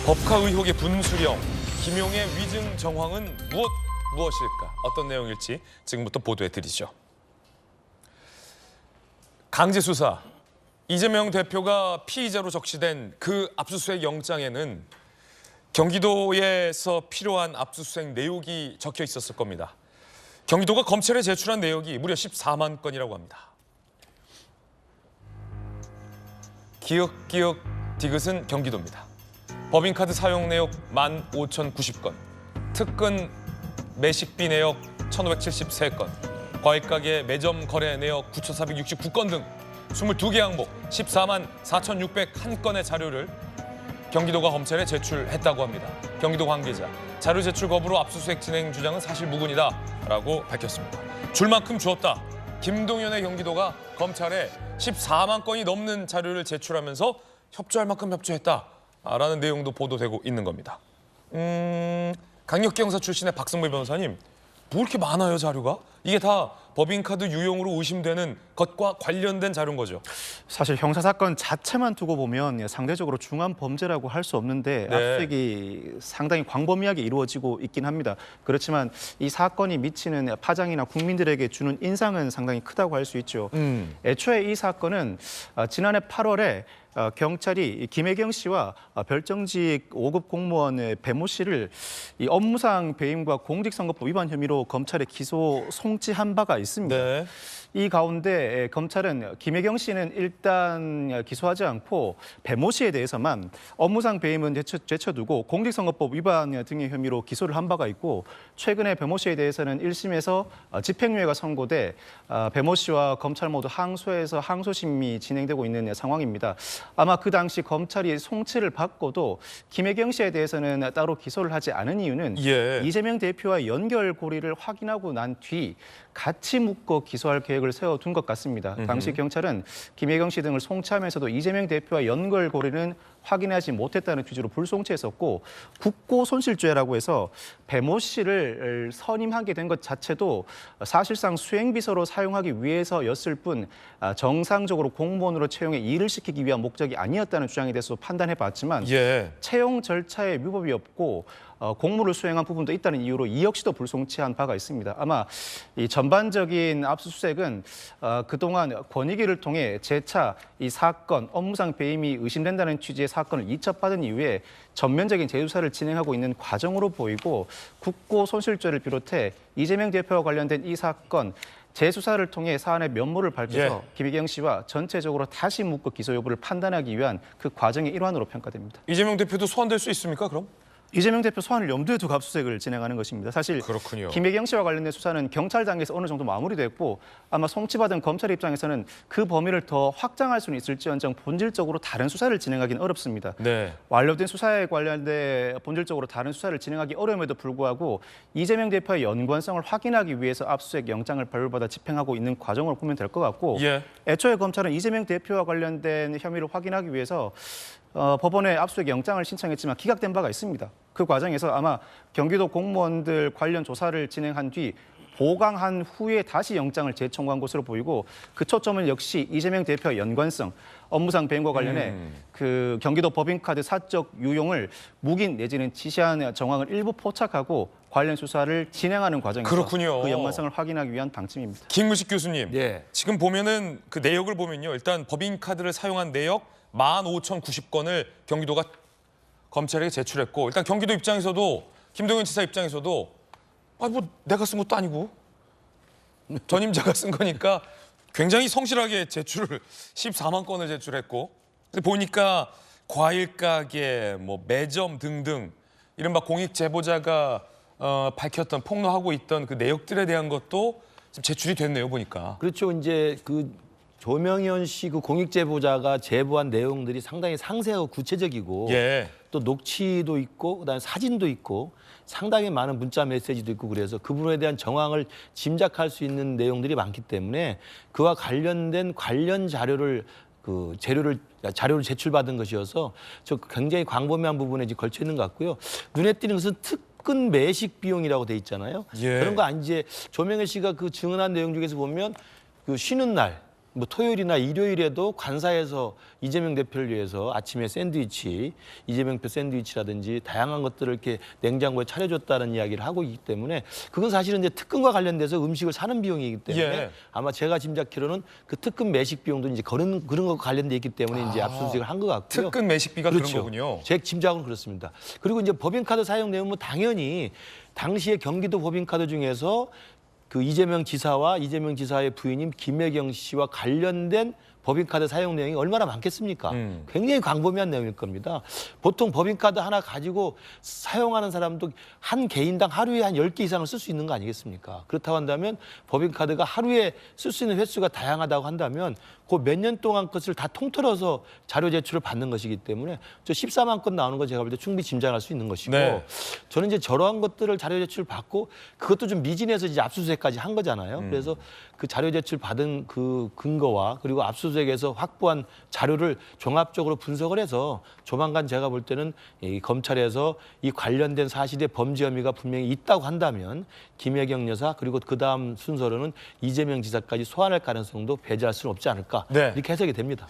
법카 의혹의 분수령, 김용의 위증 정황은 무엇일까? 어떤 내용일지 지금부터 보도해드리죠. 강제수사, 이재명 대표가 피의자로 적시된 그 압수수색 영장에는 경기도에서 필요한 압수수색 내역이 적혀 있었을 겁니다. 경기도가 검찰에 제출한 내역이 무려 14만 건이라고 합니다. 기억 디귿은 경기도입니다. 법인카드 사용 내역 15,090건, 특근 매식비 내역 1,573건, 과일가게 매점 거래 내역 9,469건 등 22개 항목 14만 4,601건의 자료를 경기도가 검찰에 제출했다고 합니다. 경기도 관계자, 자료 제출 거부로 압수수색 진행 주장은 사실 무근이다라고 밝혔습니다. 줄 만큼 주었다. 김동연의 경기도가 검찰에 14만 건이 넘는 자료를 제출하면서 협조할 만큼 협조했다라는 내용도 보도되고 있는 겁니다. 강력기 형사 출신의 박승배 변호사님, 뭐 이렇게 많아요 자료가? 이게 다 법인카드 유용으로 의심되는 것과 관련된 자료인 거죠? 사실 형사사건 자체만 두고 보면 상대적으로 중한 범죄라고 할 수 없는데 네. 압수수색이 상당히 광범위하게 이루어지고 있긴 합니다. 그렇지만 이 사건이 미치는 파장이나 국민들에게 주는 인상은 상당히 크다고 할 수 있죠. 애초에 이 사건은 지난해 8월에 경찰이 김혜경 씨와 별정직 5급 공무원 배모 씨를 이 업무상 배임과 공직선거법 위반 혐의로 검찰에 기소 송치한 바가 있습니다. 네. 이 가운데 검찰은 김혜경 씨는 일단 기소하지 않고 배모 씨에 대해서만 업무상 배임은 제쳐두고 공직선거법 위반 등의 혐의로 기소를 한 바가 있고, 최근에 배모 씨에 대해서는 1심에서 집행유예가 선고돼 배모 씨와 검찰 모두 항소해서 항소심이 진행되고 있는 상황입니다. 아마 그 당시 검찰이 송치를 받고도 김혜경 씨에 대해서는 따로 기소를 하지 않은 이유는 이재명 대표와 연결고리를 확인하고 난 뒤 같이 묶어 기소할 계획을 세워둔 것 같습니다. 당시 경찰은 김혜경 씨 등을 송치하면서도 이재명 대표와 연결고리는 확인하지 못했다는 취지로 불송치했었고, 국고손실죄라고 해서 배모 씨를 선임하게 된 것 자체도 사실상 수행비서로 사용하기 위해서였을 뿐 정상적으로 공무원으로 채용해 일을 시키기 위한 목적이 아니었다는 주장에 대해서 판단해봤지만 채용 절차에 위법이 없고 공무를 수행한 부분도 있다는 이유로 이 역시도 불송치한 바가 있습니다. 아마 이 전반적인 압수수색은 그동안 권익위를 통해 재차 이 사건 업무상 배임이 의심된다는 취지의 사건을 이첩받은 이후에 전면적인 재수사를 진행하고 있는 과정으로 보이고, 국고손실죄를 비롯해 이재명 대표와 관련된 이 사건 재수사를 통해 사안의 면모를 밝혀서 김혜경 씨와 전체적으로 다시 묶어 기소 여부를 판단하기 위한 그 과정의 일환으로 평가됩니다. 이재명 대표도 소환될 수 있습니까, 그럼? 이재명 대표 소환을 염두에 두고 압수수색을 진행하는 것입니다. 사실 그렇군요. 김혜경 씨와 관련된 수사는 경찰 단계에서 어느 정도 마무리됐고, 아마 송치받은 검찰 입장에서는 그 범위를 더 확장할 수는 있을지언정 본질적으로 다른 수사를 진행하기는 어렵습니다. 완료된 수사에 관련된 본질적으로 다른 수사를 진행하기 어려움에도 불구하고 이재명 대표의 연관성을 확인하기 위해서 압수수색 영장을 발부받아 집행하고 있는 과정으로 보면 될 것 같고, 애초에 검찰은 이재명 대표와 관련된 혐의를 확인하기 위해서 법원에 압수수색 영장을 신청했지만 기각된 바가 있습니다. 그 과정에서 아마 경기도 공무원들 관련 조사를 진행한 뒤 보강한 후에 다시 영장을 재청구한 것으로 보이고, 그 초점은 역시 이재명 대표의 연관성, 업무상 배임과 관련해 그 경기도 법인카드 사적 유용을 묵인 내지는 지시한 정황을 일부 포착하고 관련 수사를 진행하는 과정에서 그렇군요. 그 연관성을 확인하기 위한 방침입니다. 김무식 교수님, 지금 보면은 그 내역을 보면요, 일단 법인카드를 사용한 내역 15,090건을 경기도가 검찰에게 제출했고, 일단 경기도 입장에서도 김동연 지사 입장에서도 뭐 내가 쓴 것도 아니고 전임자가 쓴 거니까 굉장히 성실하게 제출을 14만 건을 제출했고, 보니까 과일 가게, 뭐 매점 등등 이른바 공익 제보자가 밝혔던 폭로하고 있던 그 내역들에 대한 것도 지금 제출이 됐네요, 보니까. 그렇죠. 이제 그 조명현 씨 그 공익 제보자가 제보한 내용들이 상당히 상세하고 구체적이고 또 녹취도 있고 그다음에 사진도 있고 상당히 많은 문자 메시지도 있고, 그래서 그분에 대한 정황을 짐작할 수 있는 내용들이 많기 때문에 그와 관련된 관련 자료를 자료를 제출받은 것이어서 저 굉장히 광범위한 부분에 이제 걸쳐 있는 것 같고요. 눈에 띄는 것은 특근 매식 비용이라고 돼 있잖아요. 그런 거 아니지. 조명현 씨가 그 증언한 내용 중에서 보면 그 쉬는 날 뭐 토요일이나 일요일에도 관사에서 이재명 대표를 위해서 아침에 샌드위치, 이재명표 샌드위치라든지 다양한 것들을 이렇게 냉장고에 차려줬다는 이야기를 하고 있기 때문에 그건 사실은 이제 특근과 관련돼서 음식을 사는 비용이기 때문에 예. 아마 제가 짐작키로는 그 특근 매식 비용도 이제 그런 거 관련돼 있기 때문에 이제 압수수색을 한 것 같고요. 특근 매식비가 그렇죠. 그런 거군요. 제 짐작은 그렇습니다. 그리고 이제 법인카드 사용 내용은 뭐 당연히 당시에 경기도 법인카드 중에서 그 이재명 지사와 이재명 지사의 부인인 김혜경 씨와 관련된 법인카드 사용 내용이 얼마나 많겠습니까? 굉장히 광범위한 내용일 겁니다. 보통 법인카드 하나 가지고 사용하는 사람도 한 개인당 하루에 한 10개 이상을 쓸 수 있는 거 아니겠습니까? 그렇다고 한다면 법인카드가 하루에 쓸 수 있는 횟수가 다양하다고 한다면 그 몇 년 동안 것을 다 통틀어서 자료 제출을 받는 것이기 때문에 저 14만 건 나오는 거 제가 볼 때 충분히 짐작할 수 있는 것이고 네. 저는 이제 저러한 것들을 자료 제출 받고 그것도 좀 미진해서 이제 압수수색까지 한 거잖아요. 그래서 그 자료 제출 받은 그 근거와 그리고 압수수색에서 확보한 자료를 종합적으로 분석을 해서 조만간 제가 볼 때는 이 검찰에서 이 관련된 사실의 범죄 혐의가 분명히 있다고 한다면 김혜경 여사 그리고 그 다음 순서로는 이재명 지사까지 소환할 가능성도 배제할 수는 없지 않을까 네. 이렇게 해석이 됩니다.